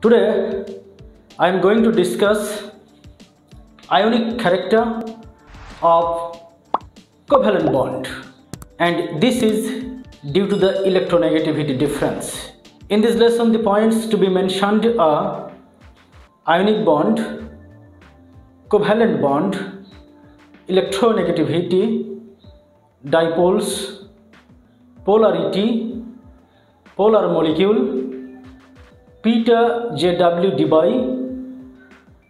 Today I am going to discuss ionic character of covalent bond, and this is due to the electronegativity difference. In this lesson, the points to be mentioned are ionic bond, covalent bond, electronegativity, dipoles, polarity, polar molecule, Peter J.W. Debye,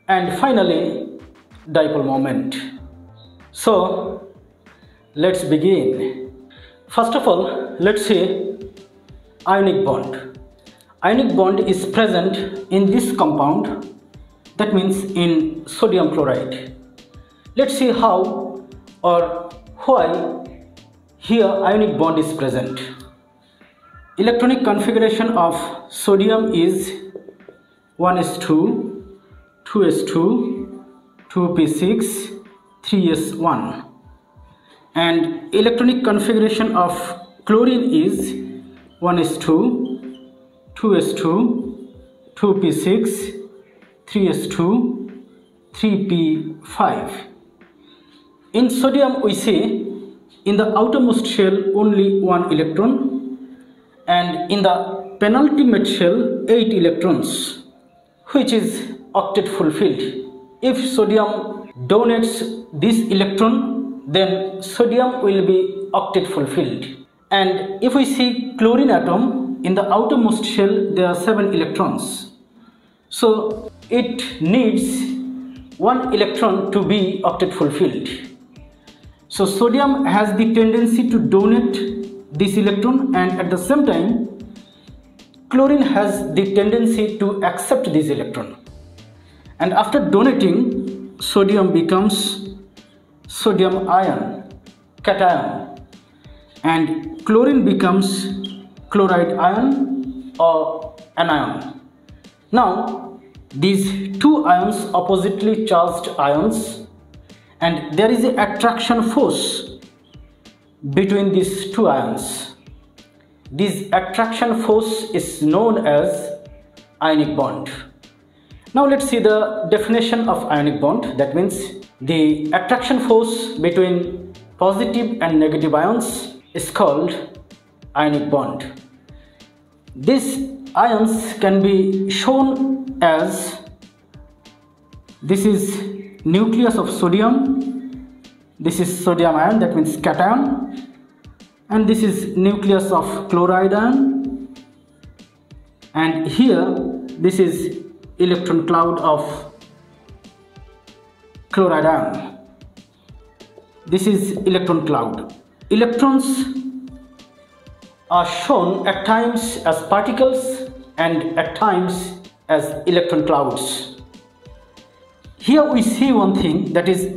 and finally dipole moment. So let's begin. First of all, let's see ionic bond. Ionic bond is present in this compound, that means in sodium chloride. Let's see how or why here ionic bond is present. Electronic configuration of sodium is 1s2, 2s2, 2p6, 3s1, and electronic configuration of chlorine is 1s2, 2s2, 2p6, 3s2, 3p5. In sodium we see in the outermost shell only 1 electron, and in the penultimate shell 8 electrons, which is octet fulfilled. If sodium donates this electron, then sodium will be octet fulfilled. And if we see chlorine atom, in the outermost shell there are 7 electrons, so it needs 1 electron to be octet fulfilled. So sodium has the tendency to donate this electron, and at the same time chlorine has the tendency to accept this electron, and after donating sodium becomes sodium ion, cation, and chlorine becomes chloride ion or anion. Now these two ions, oppositely charged ions, and there is an attraction force between these two ions. This attraction force is known as ionic bond. Now let's see the definition of ionic bond. That means the attraction force between positive and negative ions is called ionic bond. These ions can be shown as, this is nucleus of sodium, this is sodium ion, that means cation, and this is nucleus of chloride ion, and here this is electron cloud of chloride ion. This is electron cloud. Electrons are shown at times as particles and at times as electron clouds. Here we see one thing, that is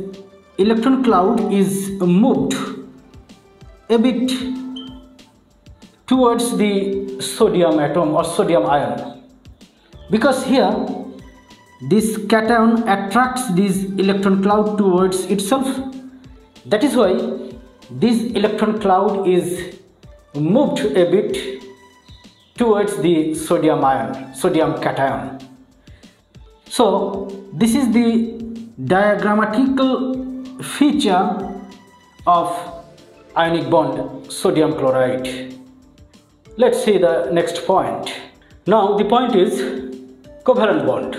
electron cloud is moved a bit towards the sodium atom or sodium ion, because here this cation attracts this electron cloud towards itself. That is why this electron cloud is moved a bit towards the sodium ion, sodium cation. So this is the diagrammatical feature of ionic bond sodium chloride. Let's see the next point. Now the point is covalent bond.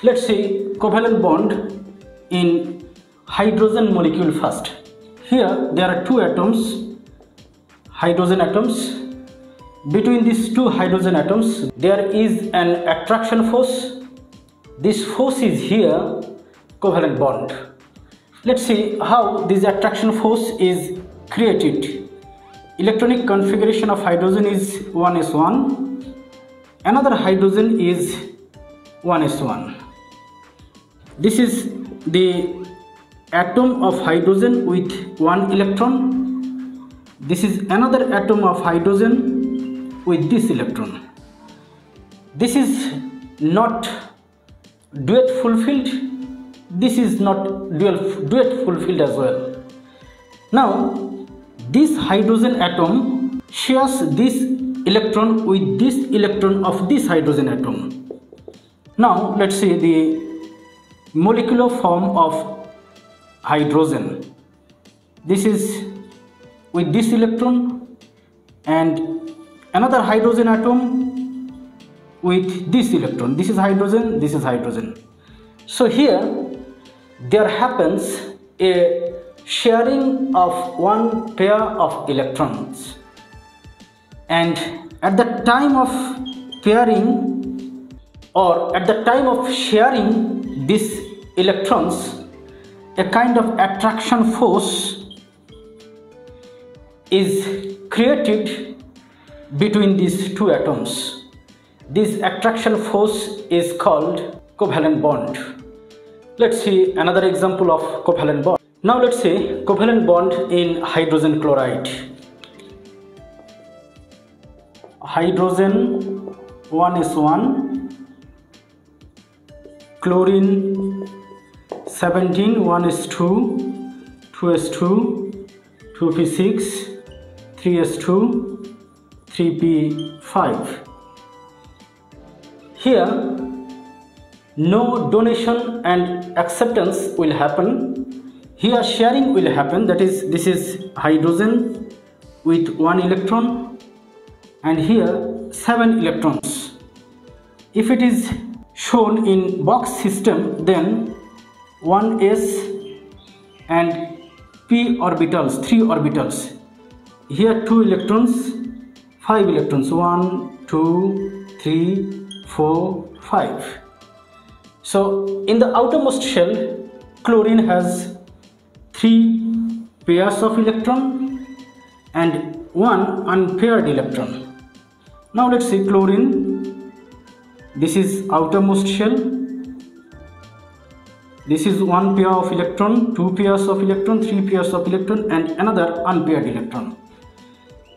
Let's see covalent bond in hydrogen molecule first. Here there are two atoms, hydrogen atoms. Between these two hydrogen atoms there is an attraction force. This force is here covalent bond. Let's see how this attraction force is created. Electronic configuration of hydrogen is 1s1, another hydrogen is 1s1. This is the atom of hydrogen with 1 electron. This is another atom of hydrogen with this electron. This is not duet fulfilled, this is not duet fulfilled as well. Now this hydrogen atom shares this electron with this electron of this hydrogen atom. Now let's see the molecular form of hydrogen. This is with this electron and another hydrogen atom with this electron. This is hydrogen, this is hydrogen. So here there happens a sharing of one pair of electrons, and at the time of pairing or at the time of sharing these electrons, a kind of attraction force is created between these two atoms. This attraction force is called covalent bond. Let's see another example of covalent bond. Now let's say covalent bond in hydrogen chloride. Hydrogen 1s1, chlorine 17, 1s2, 2s2, 2p6, 3s2, 3p5. Here no donation and acceptance will happen. Here sharing will happen, that is, this is hydrogen with 1 electron and here 7 electrons. If it is shown in box system, then 1s and p orbitals, 3 orbitals. Here 2 electrons, 5 electrons, 1, 2, 3, 4, 5. So in the outermost shell, chlorine has 3 pairs of electron and 1 unpaired electron. Now let's see chlorine. This is outermost shell. This is 1 pair of electron, 2 pairs of electron, 3 pairs of electron and another unpaired electron.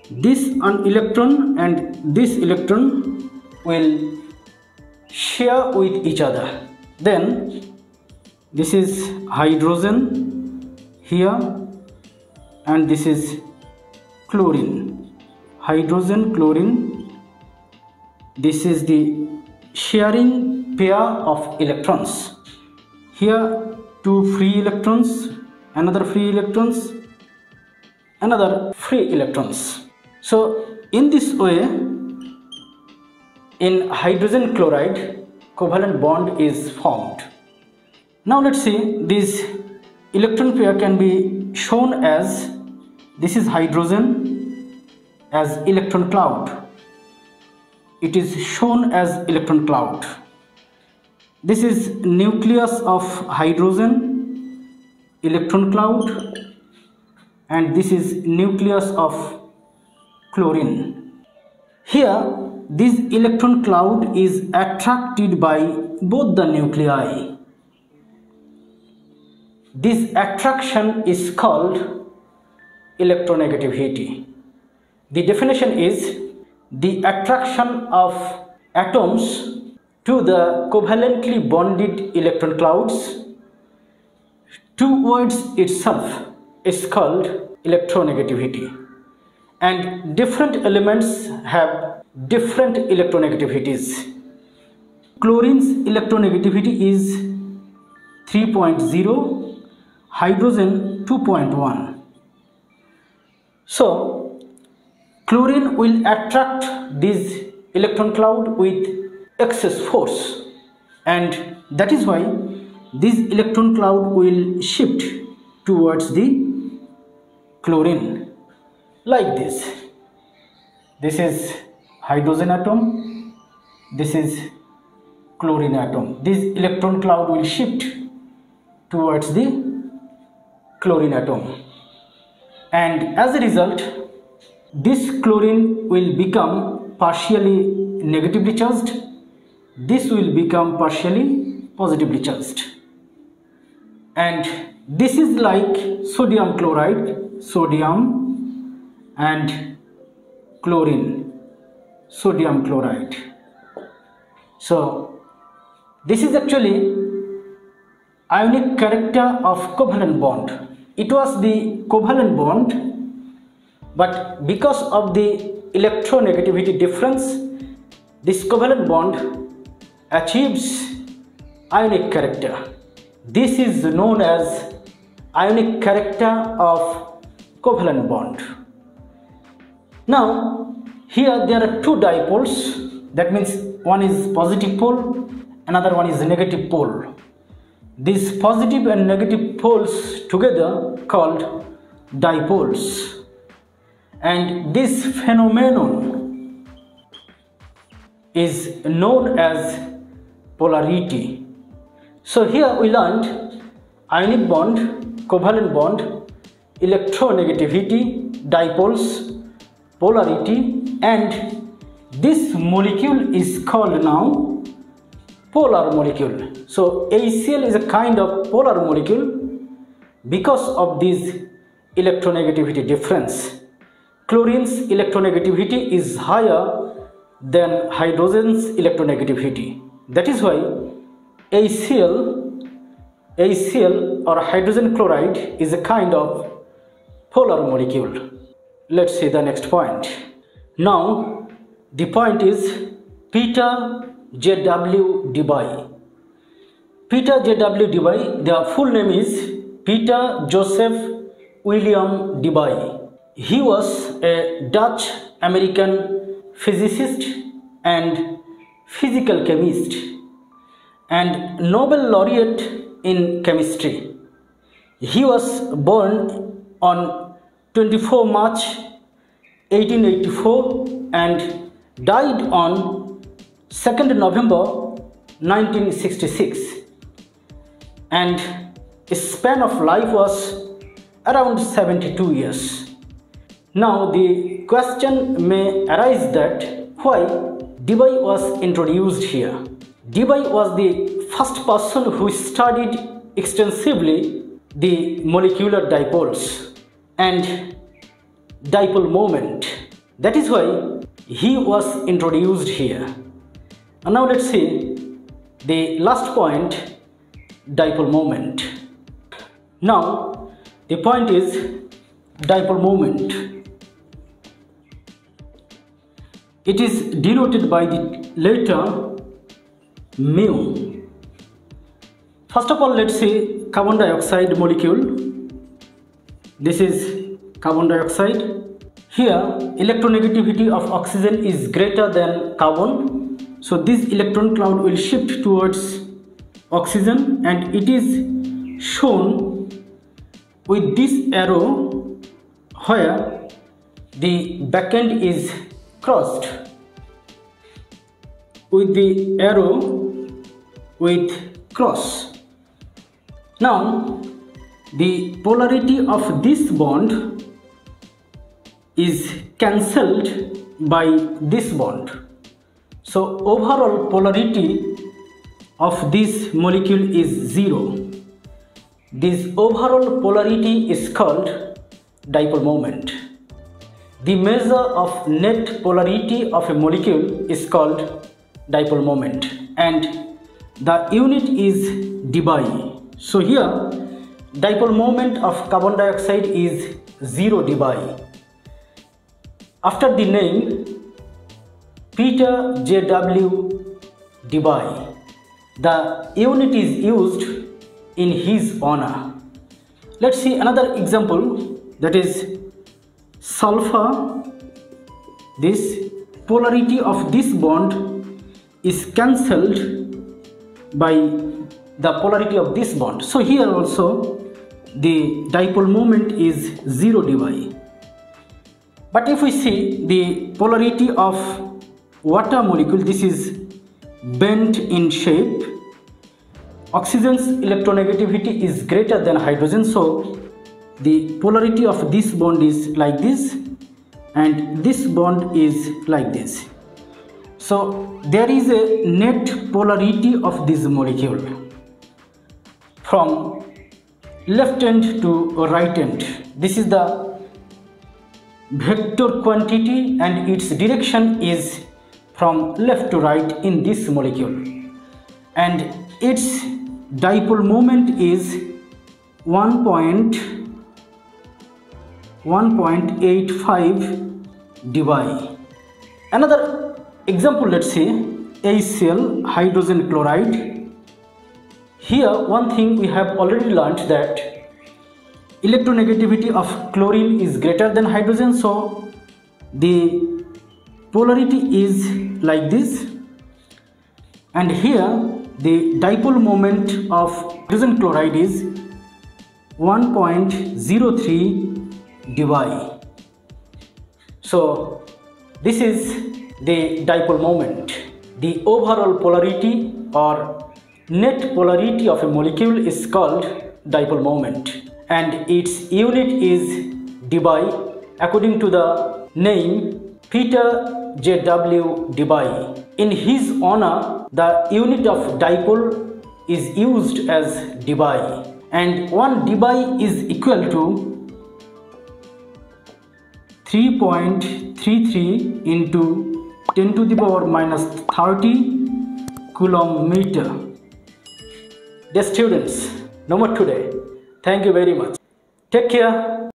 This electron and this electron will share with each other. Then this is hydrogen here and this is chlorine. Hydrogen, chlorine. This is the sharing pair of electrons. Here 2 free electrons, another free electrons, another free electrons. So in this way, in hydrogen chloride, covalent bond is formed. Now let's see, this electron pair can be shown as, this is hydrogen as electron cloud. It is shown as electron cloud. This is nucleus of hydrogen, electron cloud, and this is nucleus of chlorine. Here this electron cloud is attracted by both the nuclei. This attraction is called electronegativity. The definition is the attraction of atoms to the covalently bonded electron clouds towards itself is called electronegativity. And different elements have different electronegativities. Chlorine's electronegativity is 3.0, hydrogen 2.1. So chlorine will attract this electron cloud with excess force, and that is why this electron cloud will shift towards the chlorine like this. This is hydrogen atom, this is chlorine atom. This electron cloud will shift towards the chlorine atom, and as a result this chlorine will become partially negatively charged, this will become partially positively charged, and this is like sodium chloride, sodium, and chlorine, sodium chloride. So this is actually ionic character of covalent bond. It was the covalent bond, but because of the electronegativity difference, this covalent bond achieves Ionic character. This is known as ionic character of covalent bond. Now, here there are two dipoles. That means one is positive pole, another one is negative pole. These positive and negative poles together called dipoles. And this phenomenon is known as polarity. So here we learned ionic bond, covalent bond, electronegativity, dipoles, polarity, and this molecule is called now polar molecule. So ACl is a kind of polar molecule because of this electronegativity difference. Chlorine's electronegativity is higher than hydrogen's electronegativity. That is why ACl or hydrogen chloride is a kind of polar molecule. Let's see the next point. Now the point is Peter J.W. Debye. Peter J.W. Debye, their full name is Peter Joseph William Debye. He was a Dutch-American physicist and physical chemist and Nobel laureate in chemistry. He was born on 24 March 1884 and died on 2nd November 1966, and his span of life was around 72 years. Now the question may arise that why Debye was introduced here. Debye was the first person who studied extensively the molecular dipoles and dipole moment. That is why he was introduced here. And now let's see the last point, dipole moment. Now the point is dipole moment. It is denoted by the letter mu. First of all, let's see carbon dioxide molecule. This is carbon dioxide. Here electronegativity of oxygen is greater than carbon. So this electron cloud will shift towards oxygen and it is shown with this arrow where the backend is crossed with the arrow with cross. Now the polarity of this bond is cancelled by this bond. So overall polarity of this molecule is 0. This overall polarity is called dipole moment. The measure of net polarity of a molecule is called dipole moment and the unit is Debye. So here dipole moment of carbon dioxide is 0 Debye. After the name Peter J.W. Debye, the unit is used in his honor. Let's see another example, that is sulfur. This polarity of this bond is cancelled by the polarity of this bond. So here also the dipole moment is 0 Debye. But if we see the polarity of water molecule, this is bent in shape. Oxygen's electronegativity is greater than hydrogen, so the polarity of this bond is like this and this bond is like this. So there is a net polarity of this molecule from left end to right end. This is the vector quantity and its direction is from left to right in this molecule, and its dipole moment is 1.85 Debye. Another example, let's say HCl, hydrogen chloride. Here one thing we have already learnt, that electronegativity of chlorine is greater than hydrogen, so the polarity is like this, and here the dipole moment of hydrogen chloride is 1.03 Debye. So this is the dipole moment. The overall polarity or net polarity of a molecule is called dipole moment, and its unit is Debye according to the name Peter J.W. Debye. In his honor, the unit of dipole is used as Debye, and 1 Debye is equal to 3.33 into 10 to the power minus 30 coulomb meter. Dear students, no more today. Thank you very much. Take care.